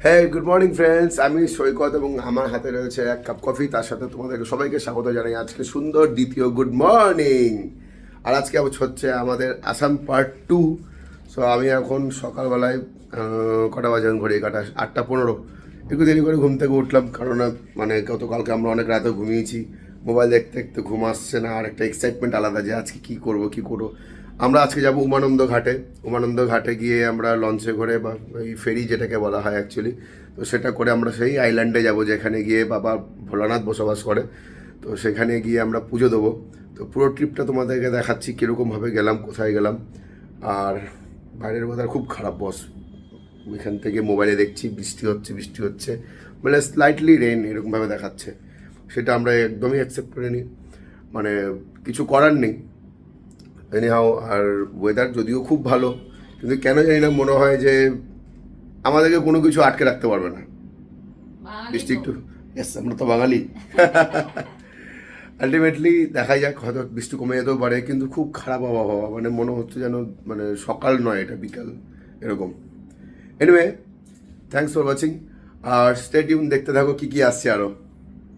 হ্যাঁ, good morning friends. আমি সৈকত এবং আমার হাতে রয়েছে এক কাপ কফি। তার সাথে তোমাদেরকে সবাইকে স্বাগত জানাই আজকে সুন্দর দ্বিতীয় গুড মর্নিং। আর আজকে হচ্ছে আমাদের আসাম পার্ট 2। সো আমি এখন সকালবেলায় কটা বাজে ঘড়ি কাটা 8:15, একটু দেরি করে ঘুম থেকে উঠলাম, কারণ মানে গতকালকে আমরা অনেক রাতে ঘুমিয়েছি। মোবাইল দেখতে দেখতে ঘুম আসছে না, আর একটা এক্সাইটমেন্ট আলাদা যে আজকে কী করবো কী করবো। আমরা আজকে যাব উমানন্দ ঘাটে। উমানন্দ ঘাটে গিয়ে আমরা লঞ্চে করে, বা ওই ফেরি যেটাকে বলা হয় অ্যাকচুয়ালি, তো সেটা করে আমরা সেই আইল্যান্ডে যাব যেখানে গিয়ে বাবা ভোলানাথ বসবাস করে। তো সেখানে গিয়ে আমরা পুজো দেবো। তো পুরো ট্রিপটা তোমাদেরকে দেখাচ্ছি কীরকমভাবে গেলাম, কোথায় গেলাম। আর বাইরের ওয়েদার খুব খারাপ বস। এখান থেকে মোবাইলে দেখছি বৃষ্টি হচ্ছে বৃষ্টি হচ্ছে, মানে স্লাইটলি রেন এরকমভাবে দেখাচ্ছে। সেটা আমরা একদমই অ্যাকসেপ্ট করে নিই, মানে কিছু করার নেই। এনিহাও, আর ওয়েদার যদিও খুব ভালো, কিন্তু কেন জানি না মনে হয় যে আমাদেরকে কোনো কিছু আটকে রাখতে পারবে না। বৃষ্টি একটু, ইয়েস, আমরা তো বাঙালি। আলটিমেটলি দেখা যাক, হয়তো বৃষ্টি কমে যেতেও পারে, কিন্তু খুব খারাপ আবহাওয়া, মানে মনে হচ্ছে যেন মানে সকাল নয়, এটা বিকাল এরকম। Anyway, thanks for watching. আর স্টে টিউন, দেখতে থাকো কী কী আসছে আরও।